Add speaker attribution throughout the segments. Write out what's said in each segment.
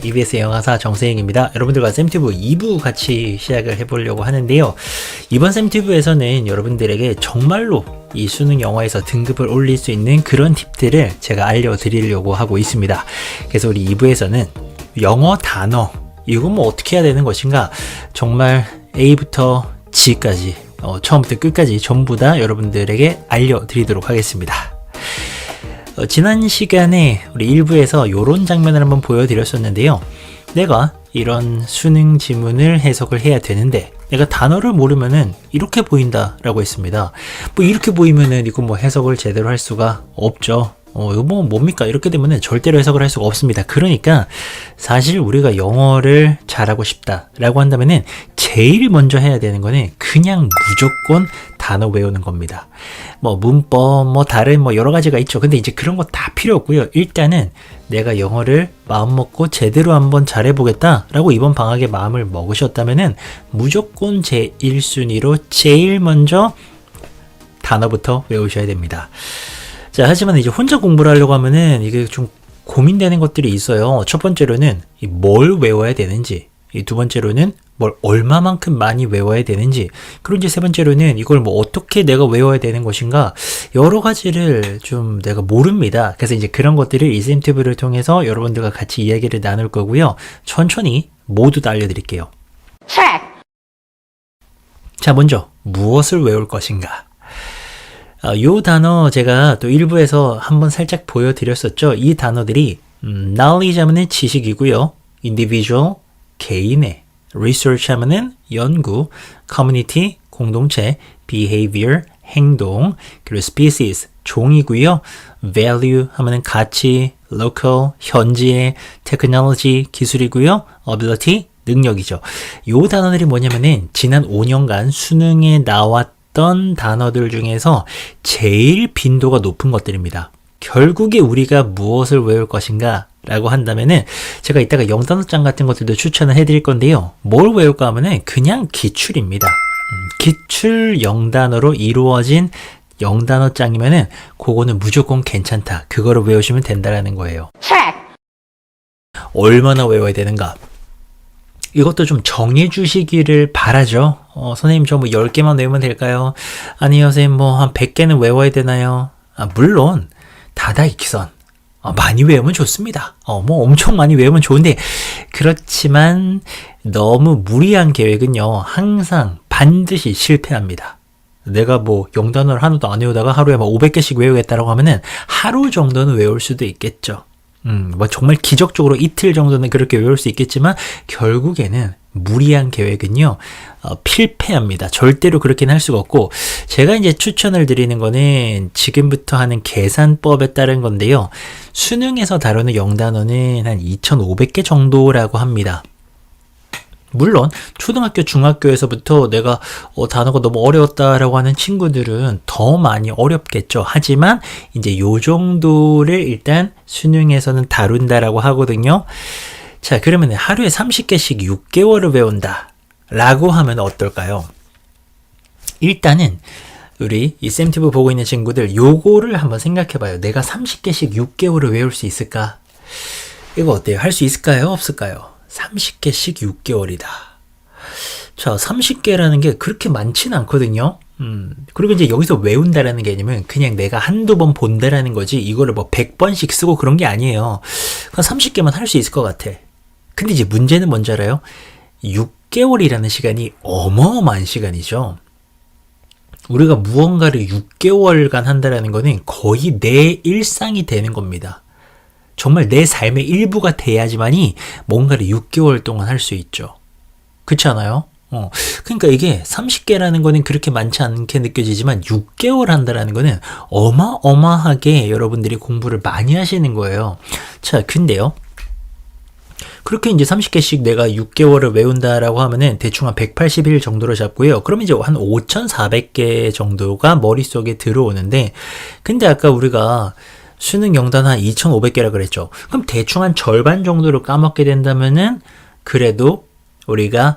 Speaker 1: EBS 영어사 정세영입니다. 여러분들과 쌤튜브 2부 같이 시작을 해보려고 하는데요. 이번 쌤튜브에서는 여러분들에게 정말로 이 수능 영어에서 등급을 올릴 수 있는 그런 팁들을 제가 알려드리려고 하고 있습니다. 그래서 우리 2부에서는 영어 단어, 이거 뭐 어떻게 해야 되는 것인가, 정말 A부터 G까지 처음부터 끝까지 전부 다 여러분들에게 알려드리도록 하겠습니다. 지난 시간에 우리 1부에서 이런 장면을 한번 보여드렸었는데요. 내가 이런 수능 지문을 해석을 해야 되는데 내가 단어를 모르면은 이렇게 보인다 라고 했습니다. 뭐 이렇게 보이면은 이거 뭐 해석을 제대로 할 수가 없죠. 이거 뭐 뭡니까? 이렇게 되면은 절대로 해석을 할 수가 없습니다. 그러니까 사실 우리가 영어를 잘하고 싶다 라고 한다면은 제일 먼저 해야 되는 거는 그냥 무조건 단어 외우는 겁니다. 뭐 문법, 뭐 다른 뭐 여러 가지가 있죠. 근데 이제 그런 거 다 필요 없고요. 일단은 내가 영어를 마음 먹고 제대로 한번 잘해보겠다 라고 이번 방학에 마음을 먹으셨다면은 무조건 제 1순위로 제일 먼저 단어부터 외우셔야 됩니다. 자, 하지만 이제 혼자 공부를 하려고 하면은 이게 좀 고민되는 것들이 있어요. 첫 번째로는 뭘 외워야 되는지, 두 번째로는 뭘 얼마만큼 많이 외워야 되는지, 그리고 이제 세 번째로는 이걸 뭐 어떻게 내가 외워야 되는 것인가, 여러 가지를 좀 내가 모릅니다. 그래서 이제 그런 것들을 이 쌤튜브를 통해서 여러분들과 같이 이야기를 나눌 거고요. 천천히 모두 다 알려드릴게요. 자, 먼저 무엇을 외울 것인가. 요 단어 제가 또 1부에서 한번 살짝 보여드렸었죠. 이 단어들이 knowledge 하면은 지식이고요. individual, 개인의, research 하면은 연구, community, 공동체, behavior, 행동, 그리고 species, 종이고요. value 하면은 가치, local, 현지의, technology, 기술이고요. ability, 능력이죠. 요 단어들이 뭐냐면은 지난 5년간 수능에 나왔던 단어들 중에서 제일 빈도가 높은 것들입니다. 결국에 우리가 무엇을 외울 것인가 라고 한다면은 제가 이따가 영단어장 같은 것들도 추천을 해드릴 건데요. 뭘 외울까 하면은 그냥 기출입니다. 기출 영단어로 이루어진 영단어장이면은 그거는 무조건 괜찮다. 그거를 외우시면 된다라는 거예요. 얼마나 외워야 되는가? 이것도 좀 정해 주시기를 바라죠. 선생님 저 뭐 10개만 외우면 될까요? 아니요 선생님 뭐 한 100개는 외워야 되나요? 물론 다다익선 많이 외우면 좋습니다. 뭐 엄청 많이 외우면 좋은데, 그렇지만 너무 무리한 계획은요 항상 반드시 실패합니다. 내가 뭐 영단어를 하나도 안 외우다가 하루에 막 500개씩 외우겠다라고 하면은 하루 정도는 외울 수도 있겠죠. 뭐 정말 기적적으로 이틀 정도는 그렇게 외울 수 있겠지만 결국에는 무리한 계획은요 필패합니다. 절대로 그렇게는 할 수가 없고, 제가 이제 추천을 드리는 거는 지금부터 하는 계산법에 따른 건데요. 수능에서 다루는 영단어는 한 2,500개 정도라고 합니다. 물론 초등학교, 중학교에서부터 내가 단어가 너무 어려웠다라고 하는 친구들은 더 많이 어렵겠죠. 하지만 이제 요 정도를 일단 수능에서는 다룬다라고 하거든요. 자, 그러면 하루에 30개씩 6개월을 외운다 라고 하면 어떨까요? 일단은 우리 이 쌤튜브 보고 있는 친구들 요거를 한번 생각해 봐요. 내가 30개씩 6개월을 외울 수 있을까? 이거 어때요? 할 수 있을까요? 없을까요? 30개씩 6개월이다. 자, 30개라는 게 그렇게 많지는 않거든요. 그리고 이제 여기서 외운다라는 개념은 그냥 내가 한두 번 본다라는 거지, 이거를 뭐 100번씩 쓰고 그런 게 아니에요. 그냥 30개만 할 수 있을 것 같아. 근데 이제 문제는 뭔지 알아요? 6개월이라는 시간이 어마어마한 시간이죠. 우리가 무언가를 6개월간 한다라는 거는 거의 내 일상이 되는 겁니다. 정말 내 삶의 일부가 돼야지만이 뭔가를 6개월 동안 할 수 있죠. 그렇지 않아요? 그러니까 이게 30개라는 거는 그렇게 많지 않게 느껴지지만 6개월 한다라는 거는 어마어마하게 여러분들이 공부를 많이 하시는 거예요. 자, 근데요. 그렇게 이제 30개씩 내가 6개월을 외운다라고 하면은 대충 한 180일 정도로 잡고요. 그럼 이제 한 5,400개 정도가 머릿속에 들어오는데, 근데 아까 우리가 수능 영단 한 2,500개라 그랬죠. 그럼 대충 한 절반 정도를 까먹게 된다면은 그래도 우리가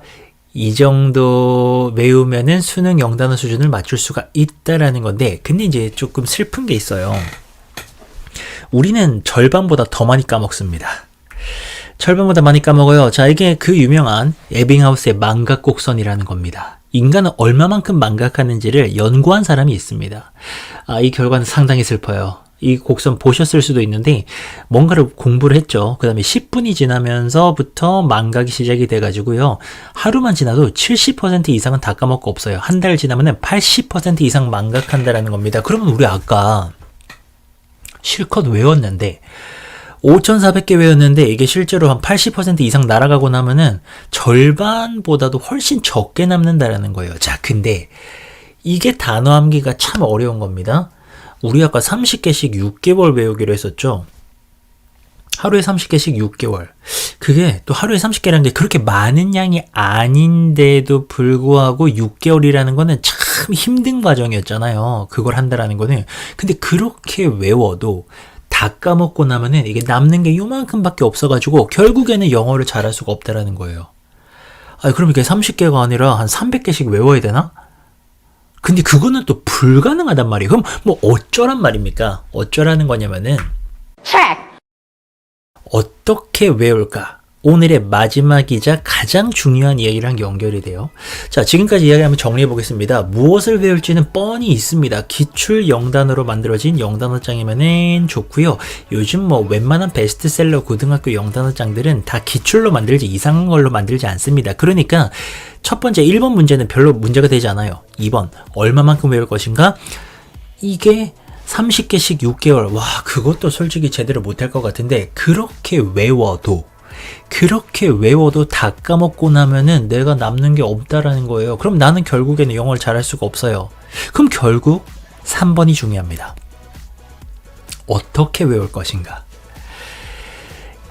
Speaker 1: 이 정도 외우면은 수능 영단어 수준을 맞출 수가 있다라는 건데, 근데 이제 조금 슬픈 게 있어요. 우리는 절반보다 더 많이 까먹습니다. 철분보다 많이 까먹어요. 자, 이게 그 유명한 에빙하우스의 망각 곡선이라는 겁니다. 인간은 얼마만큼 망각하는지를 연구한 사람이 있습니다. 이 결과는 상당히 슬퍼요. 이 곡선 보셨을 수도 있는데 뭔가를 공부를 했죠. 그 다음에 10분이 지나면서부터 망각이 시작이 돼가지고요. 하루만 지나도 70% 이상은 다 까먹고 없어요. 한 달 지나면 80% 이상 망각한다라는 겁니다. 그러면 우리 아까 실컷 외웠는데 5,400개 외웠는데 이게 실제로 한 80% 이상 날아가고 나면은 절반보다도 훨씬 적게 남는다라는 거예요. 자, 근데 이게 단어 암기가 참 어려운 겁니다. 우리 아까 30개씩 6개월 외우기로 했었죠. 하루에 30개씩 6개월. 그게 또 하루에 30개라는 게 그렇게 많은 양이 아닌데도 불구하고 6개월이라는 거는 참 힘든 과정이었잖아요. 그걸 한다라는 거는. 근데 그렇게 외워도 다 까먹고 나면은 이게 남는 게 요만큼밖에 없어가지고 결국에는 영어를 잘할 수가 없다라는 거예요. 그럼 이게 30개가 아니라 한 300개씩 외워야 되나? 근데 그거는 또 불가능하단 말이에요. 그럼 뭐 어쩌란 말입니까? 어쩌라는 거냐면은 어떻게 외울까? 오늘의 마지막이자 가장 중요한 이야기랑 연결이 돼요. 자, 지금까지 이야기 한번 정리해 보겠습니다. 무엇을 외울지는 뻔히 있습니다. 기출 영단어로 만들어진 영단어장이면은 좋고요. 요즘 뭐 웬만한 베스트셀러 고등학교 영단어장들은 다 기출로 만들지 이상한 걸로 만들지 않습니다. 그러니까 첫 번째 1번 문제는 별로 문제가 되지 않아요. 2번 얼마만큼 외울 것인가? 이게 30개씩 6개월. 와, 그것도 솔직히 제대로 못할 것 같은데 그렇게 외워도 다 까먹고 나면은 내가 남는 게 없다라는 거예요. 그럼 나는 결국에는 영어를 잘할 수가 없어요. 그럼 결국 3번이 중요합니다. 어떻게 외울 것인가?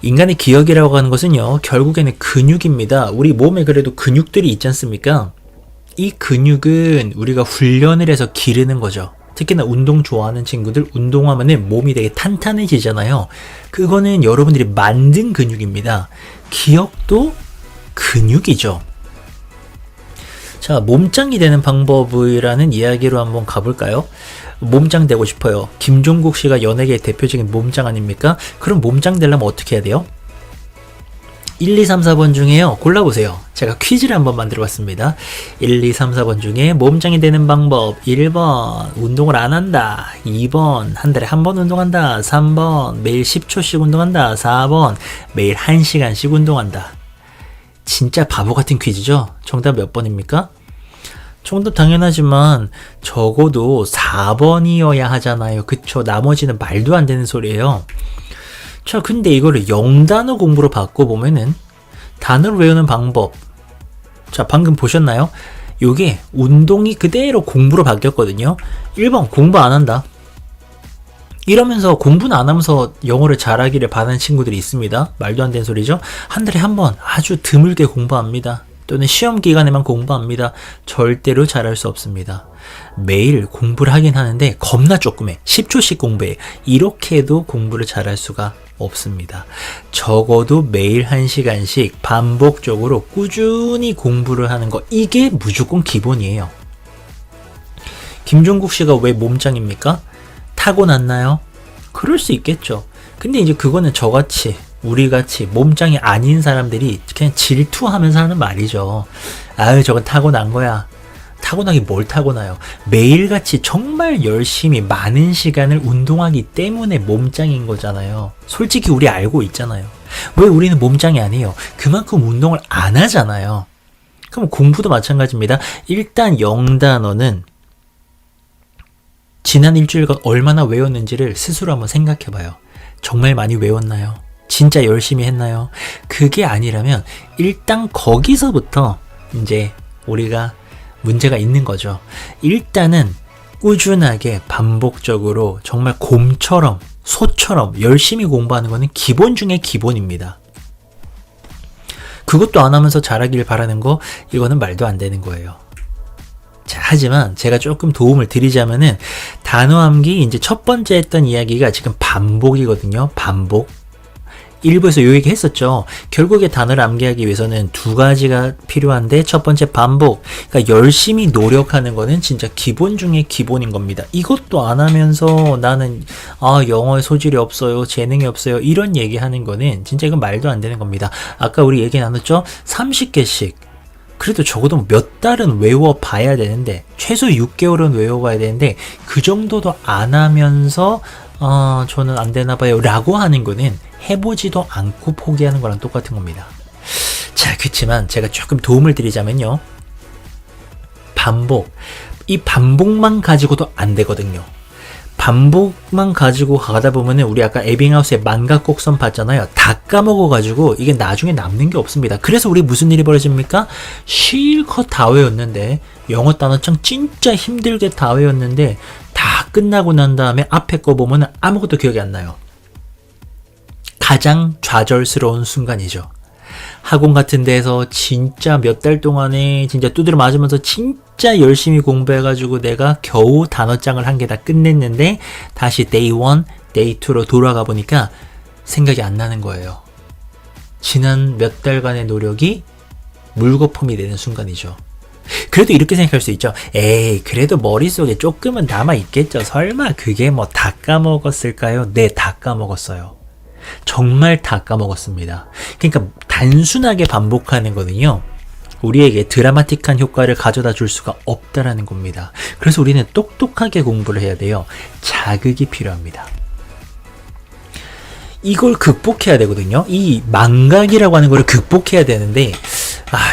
Speaker 1: 인간의 기억이라고 하는 것은요, 결국에는 근육입니다. 우리 몸에 그래도 근육들이 있지 않습니까? 이 근육은 우리가 훈련을 해서 기르는 거죠. 특히나 운동 좋아하는 친구들 운동하면은 몸이 되게 탄탄해지잖아요. 그거는 여러분들이 만든 근육입니다. 기억도 근육이죠. 자, 몸짱이 되는 방법이라는 이야기로 한번 가볼까요? 몸짱 되고 싶어요. 김종국 씨가 연예계의 대표적인 몸짱 아닙니까? 그럼 몸짱 되려면 어떻게 해야 돼요? 1, 2, 3, 4번 중에요. 골라보세요. 제가 퀴즈를 한번 만들어 봤습니다. 1, 2, 3, 4번 중에 몸짱이 되는 방법. 1번 운동을 안 한다. 2번 한 달에 한 번 운동한다. 3번 매일 10초씩 운동한다. 4번 매일 1시간씩 운동한다. 진짜 바보 같은 퀴즈죠? 정답 몇 번입니까? 정답 당연하지만 적어도 4번이어야 하잖아요. 그쵸? 나머지는 말도 안 되는 소리예요. 자, 근데 이거를 영단어 공부로 바꿔보면은 단어를 외우는 방법. 자, 방금 보셨나요? 요게 운동이 그대로 공부로 바뀌었거든요. 1번 공부 안 한다. 이러면서 공부는 안 하면서 영어를 잘하기를 바라는 친구들이 있습니다. 말도 안 되는 소리죠. 한 달에 한 번 아주 드물게 공부합니다. 또는 시험 기간에만 공부합니다. 절대로 잘할 수 없습니다. 매일 공부를 하긴 하는데 겁나 조금 해. 10초씩 공부해. 이렇게 해도 공부를 잘할 수가 없습니다. 적어도 매일 1시간씩 반복적으로 꾸준히 공부를 하는 거, 이게 무조건 기본이에요. 김종국 씨가 왜 몸짱입니까? 타고났나요? 그럴 수 있겠죠. 근데 이제 그거는 저같이 우리같이 몸짱이 아닌 사람들이 그냥 질투하면서 하는 말이죠. 아유, 저건 타고난 거야. 타고나기 뭘 타고나요? 매일같이 정말 열심히 많은 시간을 운동하기 때문에 몸짱인 거잖아요. 솔직히 우리 알고 있잖아요. 왜 우리는 몸짱이 아니에요? 그만큼 운동을 안 하잖아요. 그럼 공부도 마찬가지입니다. 일단 영단어는 지난 일주일간 얼마나 외웠는지를 스스로 한번 생각해봐요. 정말 많이 외웠나요? 진짜 열심히 했나요? 그게 아니라면 일단 거기서부터 이제 우리가 문제가 있는 거죠. 일단은 꾸준하게 반복적으로 정말 곰처럼 소처럼 열심히 공부하는 거는 기본 중에 기본입니다. 그것도 안 하면서 잘하길 바라는 거, 이거는 말도 안 되는 거예요. 자, 하지만 제가 조금 도움을 드리자면은 단어 암기 이제 첫 번째 했던 이야기가 지금 반복이거든요. 반복. 일부에서 요 얘기 했었죠. 결국에 단어를 암기하기 위해서는 두 가지가 필요한데 첫 번째 반복. 그러니까 열심히 노력하는 거는 진짜 기본 중에 기본인 겁니다. 이것도 안 하면서 나는 영어에 소질이 없어요. 재능이 없어요. 이런 얘기하는 거는 진짜 이건 말도 안 되는 겁니다. 아까 우리 얘기 나눴죠? 30개씩. 그래도 적어도 몇 달은 외워봐야 되는데 최소 6개월은 외워봐야 되는데 그 정도도 안 하면서 저는 안 되나 봐요 라고 하는 거는 해보지도 않고 포기하는 거랑 똑같은 겁니다. 자, 그렇지만 제가 조금 도움을 드리자면요. 반복. 이 반복만 가지고도 안 되거든요. 반복만 가지고 가다 보면은 우리 아까 에빙하우스의 만각곡선 봤잖아요. 다 까먹어가지고 이게 나중에 남는 게 없습니다. 그래서 우리 무슨 일이 벌어집니까? 실컷 다 외웠는데 영어 단어장 진짜 힘들게 다 외웠는데 다 끝나고 난 다음에 앞에 거 보면은 아무것도 기억이 안 나요. 가장 좌절스러운 순간이죠. 학원 같은 데서 진짜 몇 달 동안에 진짜 두드려 맞으면서 진짜 열심히 공부해가지고 내가 겨우 단어장을 한 개 다 끝냈는데 다시 day 1, day 2로 돌아가 보니까 생각이 안 나는 거예요. 지난 몇 달간의 노력이 물거품이 되는 순간이죠. 그래도 이렇게 생각할 수 있죠. 에이, 그래도 머릿속에 조금은 남아있겠죠. 설마 그게 뭐 다 까먹었을까요? 네, 다 까먹었어요. 정말 다 까먹었습니다. 그러니까 단순하게 반복하는 거는요. 우리에게 드라마틱한 효과를 가져다 줄 수가 없다라는 겁니다. 그래서 우리는 똑똑하게 공부를 해야 돼요. 자극이 필요합니다. 이걸 극복해야 되거든요. 이 망각이라고 하는 걸 극복해야 되는데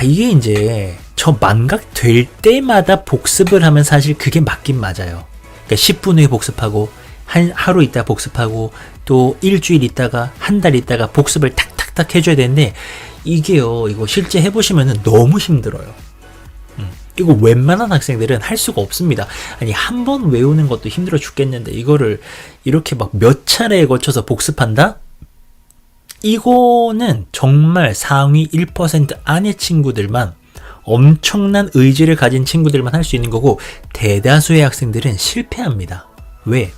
Speaker 1: 이게 이제 저 망각 될 때마다 복습을 하면 사실 그게 맞긴 맞아요. 그러니까 10분 후에 복습하고 하루 있다 복습하고 또 일주일 있다가 한 달 있다가 복습을 탁탁탁 해줘야 되는데 이게요, 이거 실제 해보시면은 너무 힘들어요. 이거 웬만한 학생들은 할 수가 없습니다. 아니, 한 번 외우는 것도 힘들어 죽겠는데 이거를 이렇게 막 몇 차례에 걸쳐서 복습한다? 이거는 정말 상위 1% 안의 친구들만, 엄청난 의지를 가진 친구들만 할 수 있는 거고 대다수의 학생들은 실패합니다. 왜?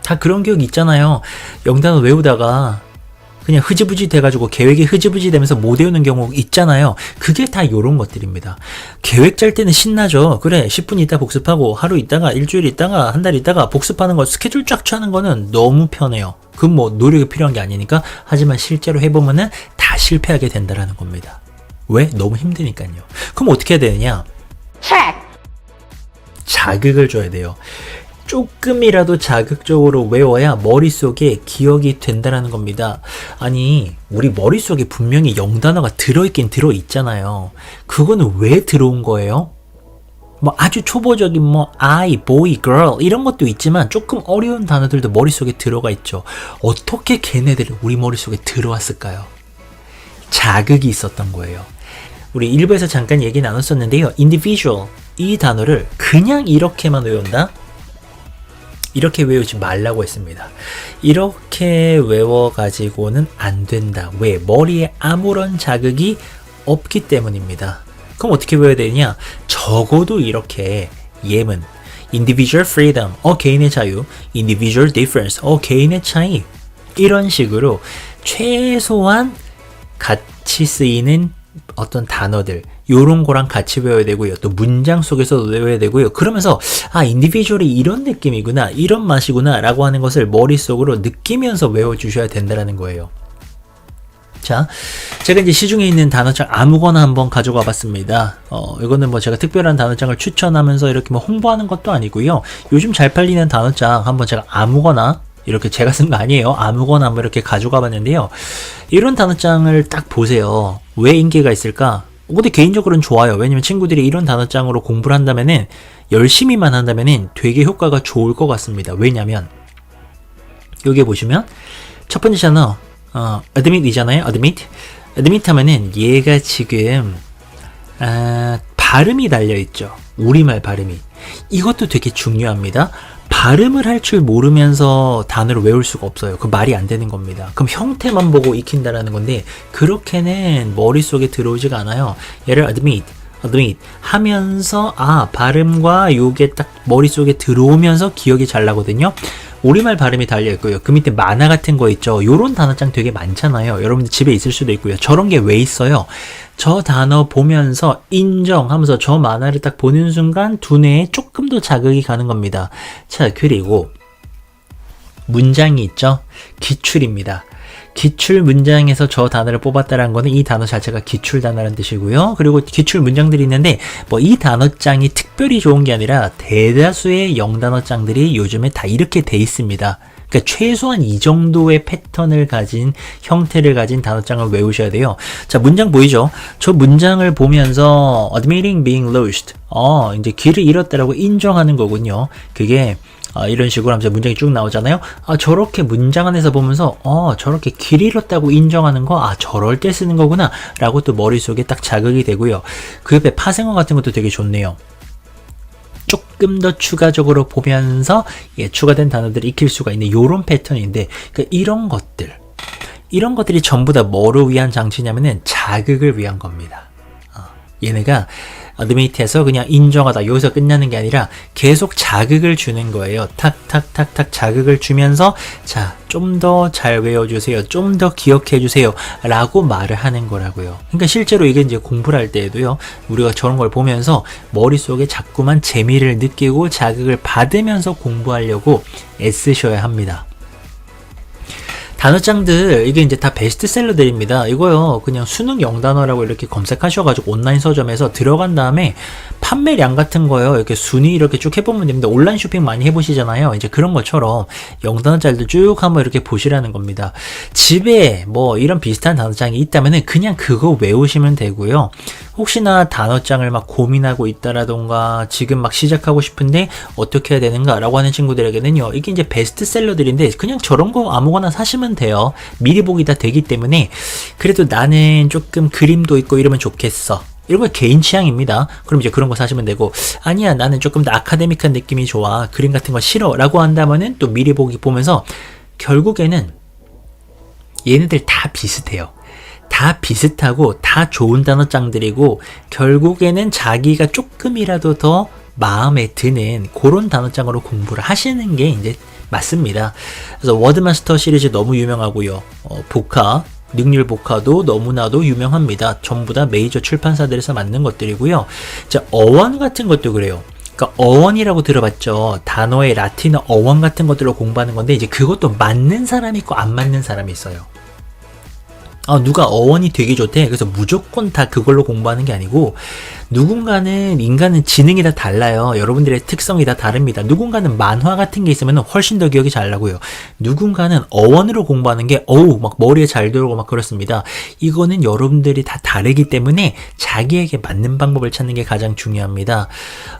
Speaker 1: 다 그런 기억 있잖아요. 영단어 외우다가 그냥 흐지부지 돼가지고 계획이 흐지부지 되면서 못 외우는 경우 있잖아요. 그게 다 요런 것들입니다. 계획 짤 때는 신나죠. 그래, 10분 있다 복습하고 하루 있다가 일주일 있다가 한 달 있다가 복습하는 거, 스케줄 쫙 짜는 거는 너무 편해요. 그건 뭐 노력이 필요한 게 아니니까. 하지만 실제로 해보면은 다 실패하게 된다라는 겁니다. 왜? 너무 힘드니까요. 그럼 어떻게 해야 되느냐? 자극을 줘야 돼요. 조금이라도 자극적으로 외워야 머릿속에 기억이 된다는 겁니다. 아니, 우리 머릿속에 분명히 영단어가 들어있긴 들어있잖아요. 그거는 왜 들어온 거예요? 뭐 아주 초보적인 I, boy, girl 이런 것도 있지만 조금 어려운 단어들도 머릿속에 들어가 있죠. 어떻게 걔네들이 우리 머릿속에 들어왔을까요? 자극이 있었던 거예요. 우리 1부에서 잠깐 얘기 나눴었는데요. individual, 이 단어를 그냥 이렇게만 외운다? 이렇게 외우지 말라고 했습니다. 이렇게 외워가지고는 안 된다. 왜? 머리에 아무런 자극이 없기 때문입니다. 그럼 어떻게 외워야 되냐? 적어도 이렇게 예문, individual freedom, 개인의 자유, individual difference, 개인의 차이, 이런 식으로 최소한 같이 쓰이는 어떤 단어들, 요런 거랑 같이 외워야 되고요. 또 문장 속에서도 외워야 되고요. 그러면서 인디비주얼이 이런 느낌이구나, 이런 맛이구나 라고 하는 것을 머릿속으로 느끼면서 외워주셔야 된다는 거예요. 자, 제가 이제 시중에 있는 단어장 아무거나 한번 가져가 봤습니다. 이거는 뭐 제가 특별한 단어장을 추천하면서 이렇게 뭐 홍보하는 것도 아니고요. 요즘 잘 팔리는 단어장 한번 제가 아무거나, 이렇게 제가 쓴 거 아니에요. 아무거나 한번 이렇게 가져가 봤는데요. 이런 단어장을 딱 보세요. 왜 인기가 있을까? 근데 개인적으로는 좋아요. 왜냐면 친구들이 이런 단어장으로 공부를 한다면은, 열심히만 한다면은 되게 효과가 좋을 것 같습니다. 왜냐면 여기 보시면 첫 번째 단어 admit 이잖아요. admit 하면은 얘가 지금 발음이 달려있죠. 우리말 발음이. 이것도 되게 중요합니다. 발음을 할 줄 모르면서 단어를 외울 수가 없어요. 그 말이 안 되는 겁니다. 그럼 형태만 보고 익힌다라는 건데 그렇게는 머릿속에 들어오지가 않아요. 얘를 admit 하면서 발음과 요게 딱 머릿속에 들어오면서 기억이 잘 나거든요. 우리말 발음이 달려있고요. 그 밑에 만화 같은 거 있죠. 요런 단어장 되게 많잖아요. 여러분들 집에 있을 수도 있고요. 저런 게 왜 있어요? 저 단어 보면서 인정하면서 저 만화를 딱 보는 순간 두뇌에 조금 더 자극이 가는 겁니다. 자, 그리고 문장이 있죠. 기출입니다. 기출 문장에서 저 단어를 뽑았다라는 거는 이 단어 자체가 기출 단어라는 뜻이고요. 그리고 기출 문장들이 있는데 뭐 이 단어장이 특별히 좋은 게 아니라 대다수의 영단어장들이 요즘에 다 이렇게 돼 있습니다. 그러니까 최소한 이 정도의 패턴을 가진 형태를 가진 단어장을 외우셔야 돼요. 자, 문장 보이죠? 저 문장을 보면서 admitting being lost. 이제 길을 잃었다라고 인정하는 거군요. 그게 이런 식으로 하면서 문장이 쭉 나오잖아요. 저렇게 문장 안에서 보면서 저렇게 길 잃었다고 인정하는 거 저럴 때 쓰는 거구나 라고 또 머릿속에 딱 자극이 되고요. 그 옆에 파생어 같은 것도 되게 좋네요. 조금 더 추가적으로 보면서 추가된 단어들을 익힐 수가 있는 이런 패턴인데, 그러니까 이런 것들이 전부 다 뭐를 위한 장치냐면은 자극을 위한 겁니다. 얘네가 admit에서 그냥 인정하다 여기서 끝나는 게 아니라 계속 자극을 주는 거예요. 탁탁탁탁 자극을 주면서 자, 좀 더 잘 외워주세요. 좀 더 기억해주세요. 라고 말을 하는 거라고요. 그러니까 실제로 이게 이제 공부를 할 때에도요. 우리가 저런 걸 보면서 머릿속에 자꾸만 재미를 느끼고 자극을 받으면서 공부하려고 애쓰셔야 합니다. 단어장들 이게 이제 다 베스트셀러들입니다. 이거요 그냥 수능 영단어라고 이렇게 검색하셔가지고 온라인 서점에서 들어간 다음에 판매량 같은 거요 이렇게 순위 이렇게 쭉 해보면 됩니다. 온라인 쇼핑 많이 해보시잖아요. 이제 그런 것처럼 영단어장들 쭉 한번 이렇게 보시라는 겁니다. 집에 뭐 이런 비슷한 단어장이 있다면은 그냥 그거 외우시면 되고요. 혹시나 단어장을 막 고민하고 있다라던가 지금 막 시작하고 싶은데 어떻게 해야 되는가 라고 하는 친구들에게는요 이게 이제 베스트셀러들인데 그냥 저런 거 아무거나 사시면 돼요. 미리 보기 다 되기 때문에 그래도 나는 조금 그림도 있고 이러면 좋겠어. 이런 거 개인 취향입니다. 그럼 이제 그런 거 사시면 되고, 아니야 나는 조금 더 아카데믹한 느낌이 좋아, 그림 같은 거 싫어 라고 한다면은 또 미리 보기 보면서 결국에는 얘네들 다 비슷해요. 다 비슷하고 다 좋은 단어장들이고 결국에는 자기가 조금이라도 더 마음에 드는 그런 단어장으로 공부를 하시는 게 이제 맞습니다. 그래서 워드마스터 시리즈 너무 유명하고요. 복화, 능률 복화도 너무나도 유명합니다. 전부 다 메이저 출판사들에서 만든 것들이고요. 자, 어원 같은 것도 그래요. 그러니까 어원이라고 들어봤죠. 단어의 라틴어 어원 같은 것들로 공부하는 건데 이제 그것도 맞는 사람이 있고 안 맞는 사람이 있어요. 누가 어원이 되게 좋대. 그래서 무조건 다 그걸로 공부하는 게 아니고 인간은 지능이 다 달라요. 여러분들의 특성이 다 다릅니다. 누군가는 만화 같은 게 있으면 훨씬 더 기억이 잘 나고요. 누군가는 어원으로 공부하는 게 막 머리에 잘 들어오고 막 그렇습니다. 이거는 여러분들이 다 다르기 때문에 자기에게 맞는 방법을 찾는 게 가장 중요합니다.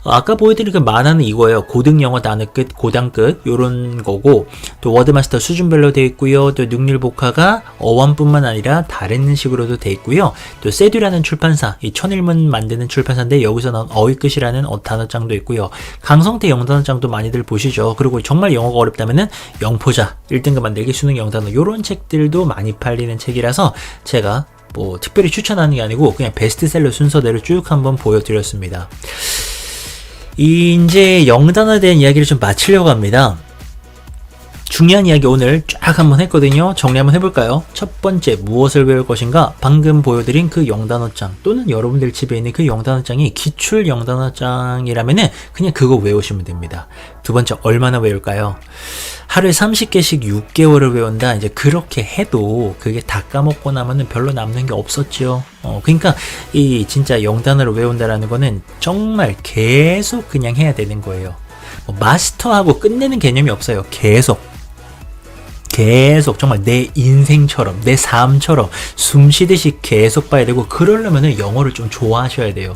Speaker 1: 아까 보여드린 그 만화는 이거예요. 고등 영어 단어 끝, 고당 끝 요런 거고 또 워드마스터 수준별로 되어 있고요. 또 능률 복화가 어원뿐만 아니라 다른 식으로도 돼 있고요. 또 세듀라는 출판사, 이 천일문 만드는 출판사인데 여기서 나온 어휘끝이라는 단어장도 있고요. 강성태 영단어장도 많이들 보시죠. 그리고 정말 영어가 어렵다면은 영포자 1등급 만들기 수능 영단어 요런 책들도 많이 팔리는 책이라서 제가 뭐 특별히 추천하는 게 아니고 그냥 베스트셀러 순서대로 쭉 한번 보여드렸습니다. 이제 영단어에 대한 이야기를 좀 마치려고 합니다. 중요한 이야기 오늘 쫙 한번 했거든요. 정리 한번 해볼까요? 첫 번째, 무엇을 외울 것인가? 방금 보여드린 그 영단어장 또는 여러분들 집에 있는 그 영단어장이 기출 영단어장이라면은 그냥 그거 외우시면 됩니다. 두 번째, 얼마나 외울까요? 하루에 30개씩 6개월을 외운다. 이제 그렇게 해도 그게 다 까먹고 나면은 별로 남는 게 없었죠. 그러니까 이 진짜 영단어를 외운다라는 거는 정말 계속 그냥 해야 되는 거예요. 마스터하고 끝내는 개념이 없어요. 계속 정말 내 인생처럼 내 삶처럼 숨쉬듯이 계속 봐야 되고 그러려면 영어를 좀 좋아하셔야 돼요.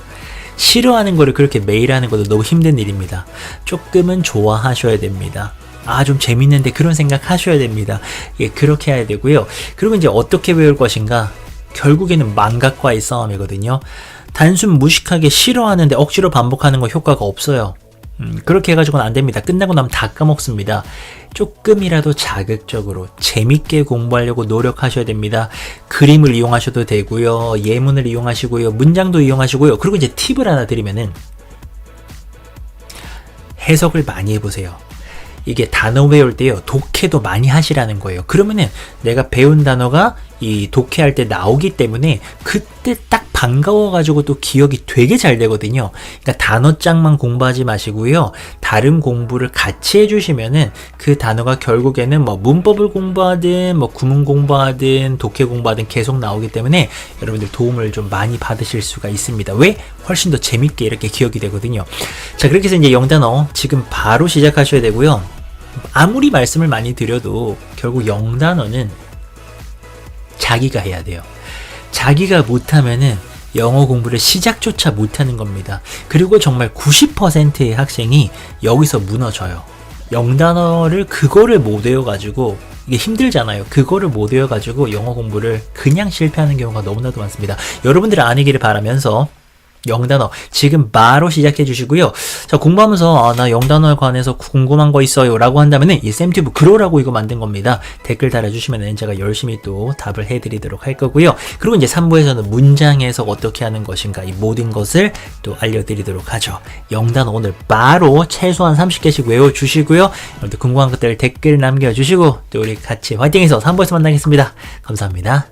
Speaker 1: 싫어하는 거를 그렇게 매일 하는 것도 너무 힘든 일입니다. 조금은 좋아하셔야 됩니다. 좀 재밌는데 그런 생각 하셔야 됩니다. 그렇게 해야 되고요. 그리고 이제 어떻게 외울 것인가? 결국에는 망각과의 싸움이거든요. 단순 무식하게 싫어하는데 억지로 반복하는 거 효과가 없어요. 그렇게 해가지고는 안 됩니다. 끝나고 나면 다 까먹습니다. 조금이라도 자극적으로 재밌게 공부하려고 노력하셔야 됩니다. 그림을 이용하셔도 되고요. 예문을 이용하시고요. 문장도 이용하시고요. 그리고 이제 팁을 하나 드리면은 해석을 많이 해보세요. 이게 단어 외울 때요, 독해도 많이 하시라는 거예요. 그러면은 내가 배운 단어가 이 독해할 때 나오기 때문에 그때 딱 반가워가지고 또 기억이 되게 잘 되거든요. 그러니까 단어장만 공부하지 마시고요, 다른 공부를 같이 해주시면은 그 단어가 결국에는 뭐 문법을 공부하든 뭐 구문 공부하든 독해 공부하든 계속 나오기 때문에 여러분들 도움을 좀 많이 받으실 수가 있습니다. 왜? 훨씬 더 재밌게 이렇게 기억이 되거든요. 자, 그렇게 해서 이제 영단어 지금 바로 시작하셔야 되고요. 아무리 말씀을 많이 드려도 결국 영단어는 자기가 해야 돼요. 자기가 못하면은 영어 공부를 시작조차 못하는 겁니다. 그리고 정말 90%의 학생이 여기서 무너져요. 영단어를 그거를 못 외워가지고, 이게 힘들잖아요. 그거를 못 외워가지고 영어 공부를 그냥 실패하는 경우가 너무나도 많습니다. 여러분들 아니기를 바라면서 영단어 지금 바로 시작해 주시고요. 자, 공부하면서 나 영단어에 관해서 궁금한 거 있어요 라고 한다면은 이 쌤튜브 그러라고 이거 만든 겁니다. 댓글 달아주시면은 제가 열심히 또 답을 해드리도록 할 거고요. 그리고 이제 3부에서는 문장 해석 어떻게 하는 것인가, 이 모든 것을 또 알려드리도록 하죠. 영단어 오늘 바로 최소한 30개씩 외워주시고요. 여러분들 궁금한 것들 댓글 남겨주시고 또 우리 같이 화이팅해서 3부에서 만나겠습니다. 감사합니다.